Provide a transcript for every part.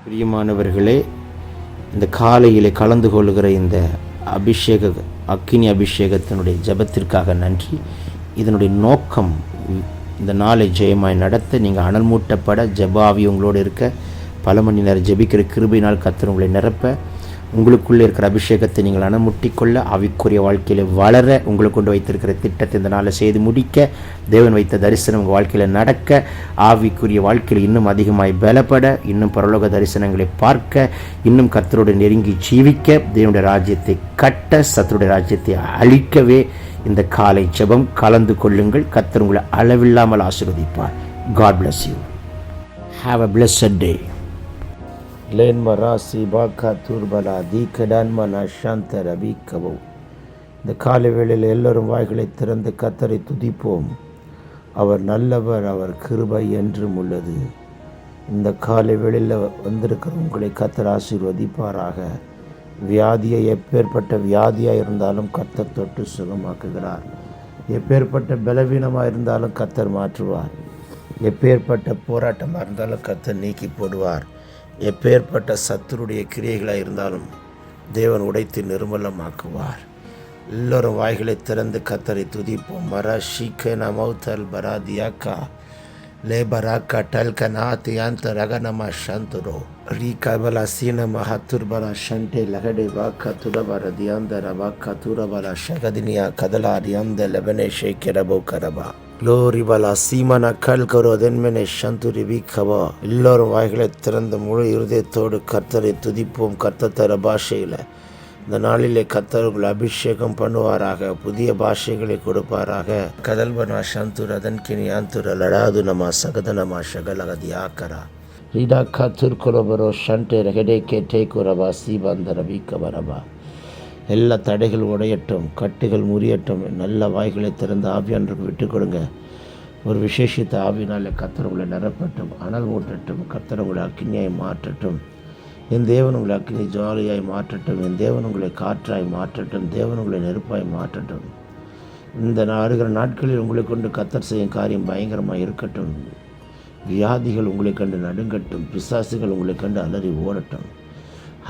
பிரியமானவர்களே, இந்த காலையிலே கலந்து கொள்கிற இந்த அக்கினி அபிஷேகத்தினுடைய ஜெபத்திற்காக நன்றி. இதனுடைய நோக்கம் இந்த நாளை ஜெயமாய் நடத்த, நீங்கள் அனல் மூட்டப்பட, ஜெபாவி உங்களோடு இருக்க, பல மணி நேரம் ஜெபிக்கிற கிருபையினால் கர்த்தர் உங்களை நிரப்ப, உங்களுக்குள்ளே இருக்கிற அபிஷேகத்தை நீங்கள் அனமுட்டிக்கொள்ள, ஆவிக்குரிய வாழ்க்கையில் வளர, உங்களுக்கு கொண்டு வைத்திருக்கிற திட்டத்தை இந்த நாளில் செய்து முடிக்க, தேவன் வைத்த தரிசனம் உங்கள் வாழ்க்கையில் நடக்க, ஆவிக்குரிய வாழ்க்கையில் இன்னும் அதிகமாய் பலப்பட, இன்னும் பரலோக தரிசனங்களை பார்க்க, இன்னும் கர்த்தரோடு நெருங்கி ஜீவிக்க, தேவனுடைய ராஜ்யத்தை கட்ட, சத்துருடைய ராஜ்யத்தை அழிக்கவே இந்த காலை ஜெபம் கலந்து கொள்ளுங்கள். கர்த்தர் உங்களை அளவில்லாமல் ஆசீர்வதிப்பார். God bless you. Have a blessed day. லேன்ம ராசி பாக்கா தூர்பலா தீக்கடான்ம நஷாந்த ரபிக்கவோ. இந்த காலை வேளையில் எல்லோரும் வாய்களை திறந்து கர்த்தரை துதிப்போம். அவர் நல்லவர், அவர் கிருபை என்றும் உள்ளது. இந்த காலை வேளையில் வந்திருக்கிற உங்களை கர்த்தர் ஆசீர்வதிப்பாராக. வியாதியை எப்பேற்பட்ட வியாதியாக இருந்தாலும் கர்த்தர் தொட்டு சுகமாக்குகிறார். எப்பேற்பட்ட பலவீனமாக இருந்தாலும் கர்த்தர் மாற்றுவார். எப்பேற்பட்ட போராட்டமாக இருந்தாலும் கர்த்தர் நீக்கி போடுவார். எப்பேற்பட்ட சத்துருடைய கிரியைகளாக இருந்தாலும் தேவன் உடைத்து நிர்மலமாக்குவார். எல்லோரும் வாய்களை திறந்து கர்த்தரை துதிப்போம். மரா ஷீக்க நமௌத்தல் பராதியாக்கா லே பராக்கா டல்க நாத்தியாந்த ரகனமா சந்துரோ ரீகபலா சீன மஹத்துர்பலா ஷண்டே லகடே வாக்கா துடபர தியாந்த ரவாக்கா துரபலா ஷகதினியா கதலா தியாந்த லெபனே ஷேக்கரபோ கரபா லோரிபலா சீமனா கல் கரோ தென்மெனே சந்துரி வீக்கவா. எல்லோரும் வாய்களை திறந்த முழு இருதயத்தோடு கர்த்தரை துதிப்போம். கர்த்தர் தர பாஷையில் இந்த நாளிலே கர்த்தர் உங்களை அபிஷேகம் பண்ணுவாராக. புதிய பாஷைகளை கொடுப்பாராக. கதல்பனா சந்துர் அதன்கினி ஆந்துர லடாது நமா சகதனமா ஷகலகதி ஆக்கரா ரீடா கத்துர் குரபரோ ஷண்டே ரகடே கேட்டே குரபா சீபந்த ரபிக்கபரபா. எல்லா தடைகள் உடையட்டும், கட்டுகள் முறியட்டும். நல்ல வாய்களை திறந்து ஆவியானவருக்கு விட்டுக் கொடுங்க. ஒரு விசேஷித்த ஆவியினால் கர்த்தர் உங்களை நிரப்பட்டும், அனல் ஊட்டட்டும். கர்த்தர் உங்களை அக்கினியாய் மாற்றட்டும். என் தேவன் உங்களை அக்கினி ஜுவாலையாய் மாற்றட்டும். என் தேவன் உங்களை காற்றாய் மாற்றட்டும். தேவன் உங்களை நெருப்பாய் மாற்றட்டும். இந்த வருகிற நாட்களில் உங்களை கொண்டு கர்த்தர் செய்யும் காரியம் பயங்கரமாக இருக்கட்டும். வியாதிகள் உங்களை கண்டு நடுங்கட்டும். பிசாசுகள் உங்களை கண்டு அலறி ஓடட்டும்.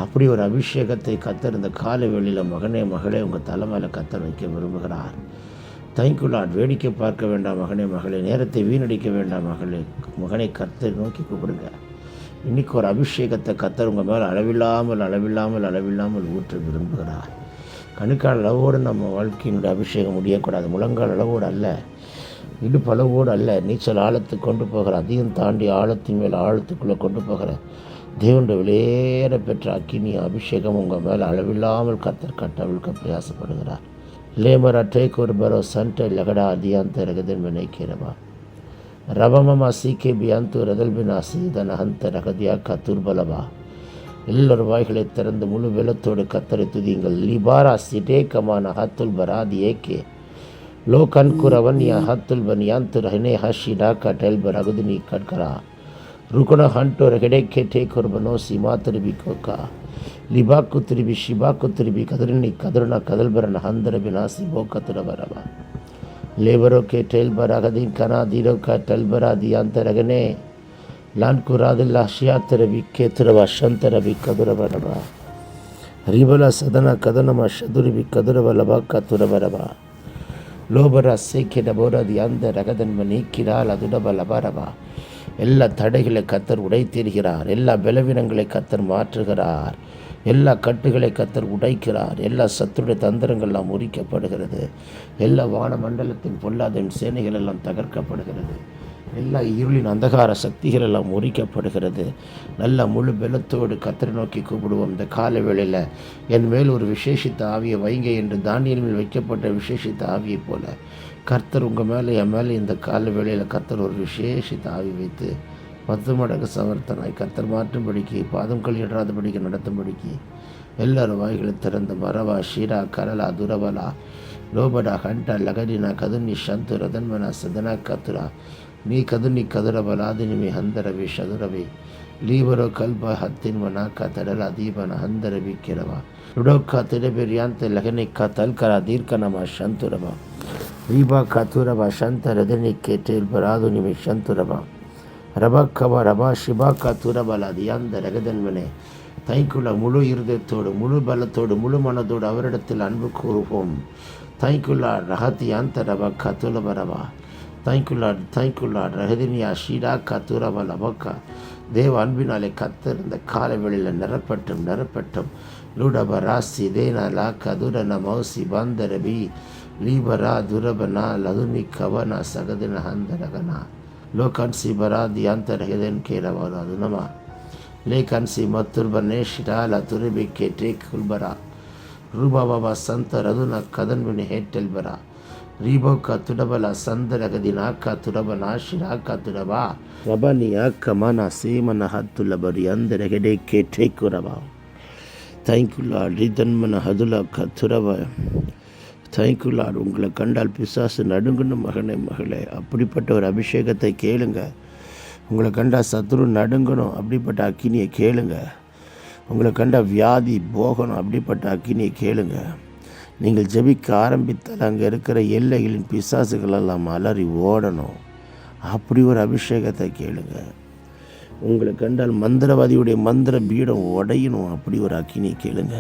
அப்படி ஒரு அபிஷேகத்தை கர்த்தர் இந்த காலை வேளையில் மகனே மகளே உங்கள் தலைமையில் கர்த்தர் வைக்க விரும்புகிறார். Thank you Lord. வேடிக்கை பார்க்க வேண்டாம் மகனே மகளே, நேரத்தை வீணடிக்க வேண்டாம் மகளே மகனை கர்த்தரை நோக்கி கூப்பிடுங்க. இன்றைக்கி ஒரு அபிஷேகத்தை கர்த்தர் உங்கள் மேலே அளவில்லாமல் ஊற்ற விரும்புகிறார். கணுக்கால் அளவோடு நம்ம வாழ்க்கையினுடைய அபிஷேகம் முடியக்கூடாது. முழங்கால் அளவோடு அல்ல, இடுப்பளவோடு அல்ல, நீச்சல் ஆழத்துக்கு கொண்டு போகிற, அதையும் தாண்டி ஆழத்தின் மேல் ஆழத்துக்குள்ளே கொண்டு போகிற தேவனுடைய வெளியேற பெற்ற அக்கினி அபிஷேகம் உங்கள் மேலே அளவில்லாமல் கர்த்தர் கட்டவிழ்க்க பிரயாசப்படுகிறார். லேமரா டேக் ஒரு பரோ சண்டை லகடா அதியாந்த ரகதன் வினைக்கிறவா ரவமமா சீக்கே பியாந்து ரதல்பினா சீதன ஹந்த ரகதியாக்கா துர்பலவா. எல்லோரு வாய்களை திறந்து முழு வெள்ளத்தோடு கர்த்தரை துதியுங்கள். லிபாரா சிடேக்கமான ஹத்துல் பராதி ஏகே லோ கன்குரவன் யா ஹத்துல் பனியாந்து ரஹனே ஹஷி டாக்கா டெல்பர் அகுதினி கட்கரா ருக்குன ஹண்டோர் ஹெடேக்கே டேக்கொரு பனோசி மாத்திருபி கோக்கா லிபாக்கு திருபி ஷிபாக்கு திருபி கதிரினி கதிரன கதல்பரன் ஹந்தரபி நாசி போக்கத்துட வரவா லேபரோ கே டெல்பர் அகதீன் கனா தீரோக்கா டெல்பரா தியாந்த ரகனே லான்குராதில் அஷியாத்திரபி கேத்திரவா ஷந்தரபி கதுரவரவா ரிபலா சதன கதனமா ஷதுரிபி கதுரவலவா கத்துரவரவா லோபரா சேக்கே டபோரா தியாந்த ரகதன்ம நீக்கிறால் அதுடபலபரவா. எல்லா தடைகளை கர்த்தர் உடைத்தீர்கிறார். எல்லா பலவீனங்களை கர்த்தர் மாற்றுகிறார். எல்லா கட்டுகளை கர்த்தர் உடைக்கிறார். எல்லா சத்துடைய தந்திரங்கள்லாம் முறிக்கப்படுகிறது. எல்லா வானமண்டலத்தின் பொல்லாத சேனைகள் எல்லாம் தகர்க்கப்படுகிறது. எல்லா இருளின் அந்தகார சக்திகள் எல்லாம் முறிக்கப்படுகிறது. நல்ல முழு பலத்தோடு கர்த்தரை நோக்கி கூப்பிடுவோம். இந்த கால வேளையில் என் மேல் ஒரு விசேஷித்த ஆவியை வைங்க என்று தானியேல் மேல் வைக்கப்பட்ட விசேஷித்த ஆவியைப் போல கர்த்தர் உங்கள் மேலே என் மேலே இந்த கால வேளையில் கர்த்தர் ஒரு விசேஷித்த ஆவி வைத்து 10 மடங்கு சமர்த்தனாய் கர்த்தர் மாற்றும்படிக்கு, பாதம் கழியிடாதபடிக்கு நடத்தும்படிக்கு எல்லாரும் வாய்களை திறந்த மரவா ஷீரா கரலா துரவலா லோபடா ஹண்டா லகடினா கதுனி சந்து ரதன்மனா சதனா கத்துரா நீ கதுனி கதுரபலாதினிமி ஹந்தரவி சதுரவி லீபரோ கல்ப ஹத்தின் மனாக்கா தடலா தீபன ஹந்தரவி கிரவா ருடோக்கா திடபெரியாந்த லகனிக்கா தல்கரா தீர்க்கனமா சந்துரவா ரீபா கத்துரவா சந்த ரதனிக்கே டேல் பராதுனிமி சந்துரவா ரபக்கவா ரபா ஷிபாக்கா துரபலா தியாந்த ரகதன்வனே தைக்குள்ள முழு இருதயத்தோடு முழு பலத்தோடு முழு மனதோடு அவரிடத்தில் அன்பு கூறுவோம். தைக்குள்ளா ரஹத்தியாந்த ரபக்கா துலபரவா தைக்குள்ளா ரஹதினியா ஷீடாக்கா துரபலபக்கா தேவ அன்பினாலே கத்தர் இந்த கால வேளையில் நிரப்பட்டும் லூடப ராசி தேனா லாக்கா துரன மௌசி பாந்தரபி லீபரா துரபனா லதுனி கவனா சகதின ஹந்தரகனா லோகான்சி பரா தியாந்தரகதன் கேரவாரு அதுனமா லேகான்சி மத்துர்பனே ஷிடால துருபி கேட்டே குல்பரா ரூபா பாபா சந்த ரதுன கதன்வினி ஹேட்டல் பரா ரீபோக்கா துடபல சந்தரகதினா கா துடபனா ஷிராக்கா துடபா ரபனியா கமனா சீமன ஹத்துலபரி அந்தரகடே கேட்டே குரபா தேங்க்யூலா ரிதன்மன ஹதுலா கத்துரவ தேங்க்யூலா. உங்களை கண்டால் பிசாசு நடுங்கணும் மகளே. அப்படிப்பட்ட ஒரு அபிஷேகத்தை கேளுங்க. உங்களை கண்டால் சத்துரு நடுங்கணும், அப்படிப்பட்ட அக்கினியை கேளுங்க. உங்களை கண்டால் வியாதி போகணும், அப்படிப்பட்ட அக்கினியை கேளுங்க. நீங்கள் ஜெபிக்க ஆரம்பித்தால் அங்கே இருக்கிற எல்லைகளின் பிசாசுகளெல்லாம் அலறி ஓடணும். அப்படி ஒரு அபிஷேகத்தை கேளுங்க. உங்களை கண்டால் மந்திரவாதியுடைய மந்திர பீடம் உடையணும், அப்படி ஒரு அக்கினியை கேளுங்க.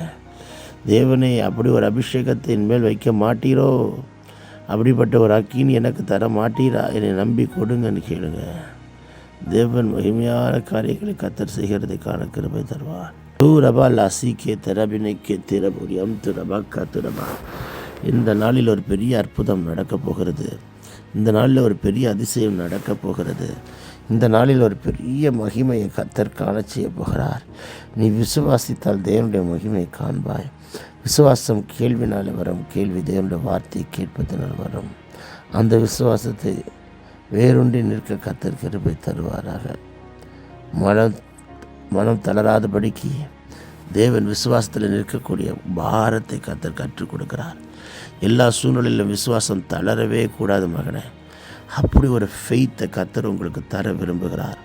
தேவனே, அப்படி ஒரு அபிஷேகத்தை என் மேல் வைக்க மாட்டீரோ, அப்படிப்பட்ட ஒரு அக்கினி எனக்கு தர மாட்டீரா, என்னை நம்பி கொடுங்கன்னு கேளுங்க. தேவன் மகிமையான காரியங்களை கத்தர் செய்கிறதை காண கிருபை தருவார். ரபா லாசிக்கே திரபினைக்கே திரபுரியம் துரபா கத்துரபா. இந்த நாளில் ஒரு பெரிய அற்புதம் நடக்கப் போகிறது. இந்த நாளில் ஒரு பெரிய அதிசயம் நடக்கப் போகிறது. இந்த நாளில் ஒரு பெரிய மகிமையை கத்தர் காண செய்ய போகிறார். நீ விசுவாசித்தால் தேவனுடைய மகிமையை காண்பாய். விசுவாசம் கேள்வினால் வரும், கேள்வி தேவனுடைய வார்த்தையை கேட்பதனால் வரும். அந்த விசுவாசத்தை வேறொன்றி நிற்க கத்தர் கிருபை தருவாராக. மனம் தளராதபடிக்கு தேவன் விசுவாசத்தில் நிற்கக்கூடிய பாரத்தை கத்தர் கற்றுக் கொடுக்கிறார். எல்லா சூழ்நிலையிலும் விசுவாசம் தளரவே கூடாது மகனே. அப்படி ஒரு ஃபெய்த்தை கத்தர் உங்களுக்கு தர விரும்புகிறார்.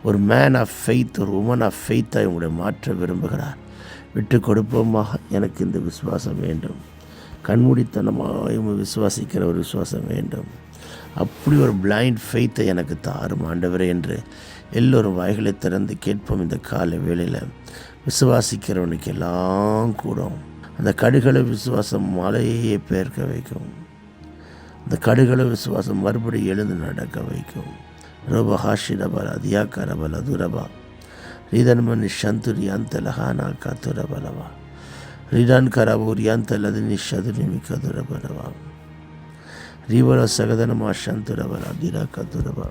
ஒரு மேன் ஆஃப் ஃபெய்த், ஒரு உமன் ஆஃப் ஃபெய்த்தை உங்களை மாற்ற விரும்புகிறார். விட்டு கொடுப்போமா, எனக்கு இந்த விசுவாசம் வேண்டும். கண்மூடித்தனமாக விசுவாசிக்கிற ஒரு விசுவாசம் வேண்டும். அப்படி ஒரு பிளைண்ட் ஃபெய்த்தை எனக்கு தாரும் ஆண்டவரே என்று எல்லோரும் வாய்களை திறந்து கேட்போம். இந்த கால வேளையில் விசுவாசிக்கிறவனுக்கு எல்லாம் கூடும். அந்த கடுகளை விசுவாசம் மலையே பெயர்க்க வைக்கும். அந்த கடுகளை விசுவாசம் மறுபடியும் எழுந்து நடக்க வைக்கும். ரோபா ஹாஷிரபா அதியாக்கரபல துரபா ரிதன்மனி சந்துரி அந்த லஹானா கத்துரபலவா ரிடான் கரபூரி அந்த லதினி சதுரிமி கதுரபலவா ரிவல சகதனமா சந்துரபல அதிரா கதுரபா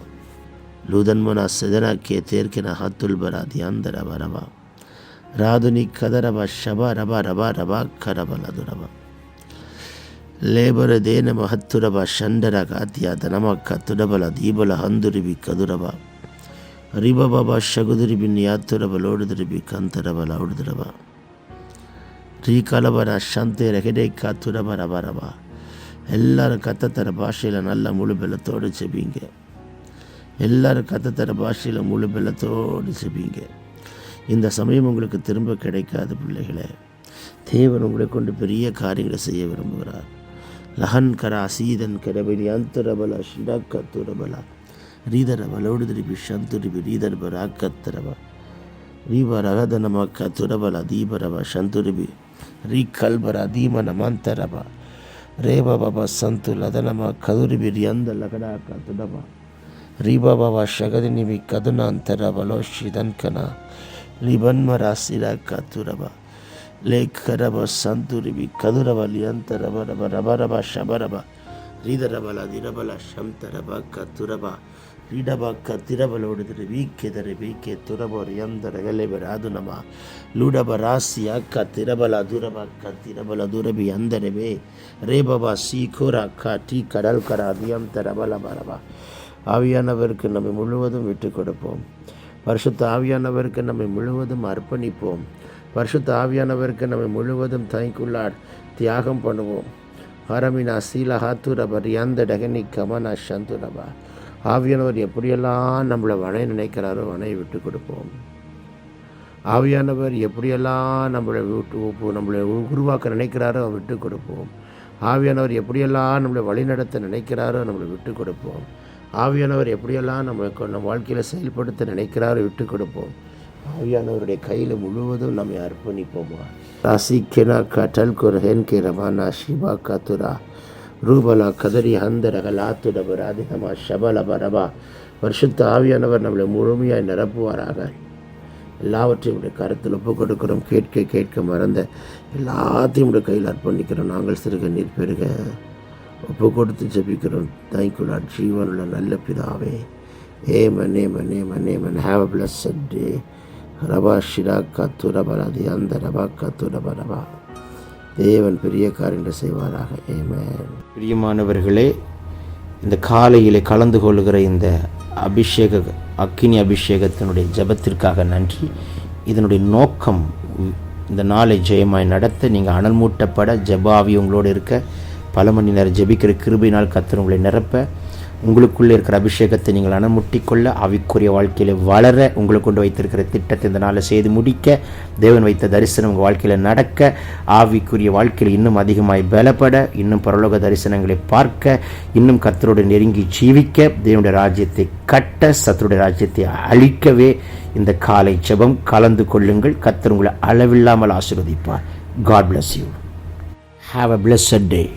லூதன்மனா சதனாக்கிய தேர்க்கின ஹத்துல் பரா தியாந்தரபரபா ராதுனி கதரபா ஷபா ரபா ரபா ரபா கரபல துரபா ಲೇಬರ ದೇನ ಮಹತ್ತುರಬ ಶಂಡರ ಕಾತಿಯ ದನಮಕ್ಕ ತುಡಬಲ ದೀಬಲ ಹಂದುರಿಬಿ ಕದುರಬ ರಿಬ ಬಾಬಾ ಶಗುದುರಿಬಿ ನಿಯಾತ್ತುರಬ ಲೋಡುದುರಿಬಿ ಕಂತರಬಲ ಉಡುದುರಬ ರೀಕಲಬನ ಶಂತೆ ರಕೆಡೆಕ್ಕ ತುರಬ ರಬ ರಬ. எல்லாரும் கத்தத்தர பாஷையில் நல்ல முழு பெல்லத்தோடு செபிங்க. எல்லாரும் கத்தத்தர பாஷையில் முழு பெல்லத்தோடு செபிங்க. இந்த சமயம் உங்களுக்கு திரும்ப கிடைக்காது பிள்ளைகளே. தேவன் உங்களை கொண்டு பெரிய காரியங்களை செய்ய விரும்புகிறார். லஹன் கரா சீதன் கரபலி அந்தரபல ஷிடாக்கத்துரபல ரீதரபல உடுதிரிபி சந்துரிபி ரீதர்ப ராக்கத்தரப ரீப ரகதனம கத்துரபல தீபரப சந்துரிபி ரீ கல்பர தீமன மந்தரப ரேப பாபா சந்து லதனம கதுரிபி ரியந்த லகடா கத்துடப ரீப பாபா ஷகதினிபி கதுனாந்தரபலோ ஷிதன்கனா லிபன்ம ராசிரா கத்துரப ಲೇಖರಬ ಸಂತುರಿಬಿ ಕದುರಬಲಿ ಅಂತರಬ ರಬ ರಬ ರಬ ಶಬರಬ ರೀದರಬಲ ದಿರಬಲ ಶಂತರಬ ಕತ್ತುರಬ ರೀಡಬ ಕತ್ತಿರಬಲ ಹೊಡೆದರೆ ವೀಕೆದರೆ ವೀಕೆ ತುರಬ ರಿಯಂದರಗಲೆಬರ ಅದು ನಮ ಲೂಡಬ ರಾಸಿಯ ಕತ್ತಿರಬಲ ದುರಬ ಕತ್ತಿರಬಲ ದುರಬಿ ಅಂದರೆಬೆ ரேபபா சீகோரா காட்டி கடல் கரா அதியந்தரபல பரப. ஆவியானவருக்கு நம்மை முழுவதும் விட்டு கொடுப்போம். பரிசுத்த ஆவியானவருக்கு நம்மை முழுவதும் அர்ப்பணிப்போம். பரிசுத்த ஆவியானவருக்கு நம்ம முழுவதும் தாய்க்குள்ளார் தியாகம் பண்ணுவோம். ஹரமினா சீலா ஹாத்துரபர் அந்த டகனி கமனா சந்துரபா. ஆவியானவர் எப்படியெல்லாம் நம்மளை வணைய நினைக்கிறாரோ வணையை விட்டு கொடுப்போம். ஆவியானவர் எப்படியெல்லாம் நம்மளை உருவாக்க நினைக்கிறாரோ விட்டு கொடுப்போம். ஆவியானவர் எப்படியெல்லாம் நம்மளை வழிநடத்த நினைக்கிறாரோ நம்மளை விட்டு கொடுப்போம். ஆவியானவர் எப்படியெல்லாம் நம்ம வாழ்க்கையில் செயல்படுத்த நினைக்கிறாரோ விட்டு கொடுப்போம். ஆவியானவருடைய கையில் முழுவதும் நம்மை அர்ப்பணிப்போம். ராசிக்கெனா கட்டல் குரஹென் கிரமானா ஷிபா கத்துரா ரூபலா கதரி ஹந்தரக லாத்துடபர் அதிகமா ஷபலபரபா. பரிசுத்த ஆவியானவர் நம்மளை முழுமையாய் நிரப்புவாராக. எல்லாவற்றையும் உடைய கருத்தில் ஒப்பு கொடுக்கிறோம். கேட்க கேட்க மறந்த எல்லாத்தையும் உடைய கையில் அர்ப்பணிக்கிறோம். நாங்கள் சிறுக நீர் பெருக ஒப்பு கொடுத்து ஜெபிக்கிறோம். Thank you lord. ஜீவனுள்ள நல்ல பிதாவே. Amen amen amen amen. Have a blessed day. ரபா ஷிரா கத்துரபராதி அந்த ரபா கத்துரபரபா. தேவன் பெரிய காரியங்களை செய்வாராக. ஏமன். பிரியமானவர்களே, இந்த காலையில் கலந்து கொள்கிற இந்த அக்கினி அபிஷேகத்தினுடைய ஜெபத்திற்காக நன்றி. இதனுடைய நோக்கம் இந்த நாளை ஜெயமாய் நடத்த, நீங்கள் அனல் மூட்டப்பட, ஜெபாவி உங்களோடு இருக்க, பல மணி நேரம் ஜெபிக்கிற கிருபையினால் கர்த்தர் உங்களை நிரப்ப, உங்களுக்குள்ளே இருக்கிற அபிஷேகத்தை நீங்கள் அனமுட்டிக்கொள்ள, ஆவிக்குரிய வாழ்க்கையில் வளர, உங்களை கொண்டு வைத்திருக்கிற திட்டத்தை இந்த நாளில் செய்து முடிக்க, தேவன் வைத்த தரிசனம் உங்கள் வாழ்க்கையில் நடக்க, ஆவிக்குரிய வாழ்க்கையில் இன்னும் அதிகமாய் பலப்பட, இன்னும் பரலோக தரிசனங்களை பார்க்க, இன்னும் கர்த்தரோடு நெருங்கி ஜீவிக்க, தேவனுடைய ராஜ்யத்தை கட்ட, சத்துருடைய ராஜ்யத்தை அழிக்கவே இந்த காலை ஜெபம் கலந்து கொள்ளுங்கள். கர்த்தர் உங்களை அளவில்லாமல் ஆசீர்வதிப்பார். God bless you. Have a blessed day.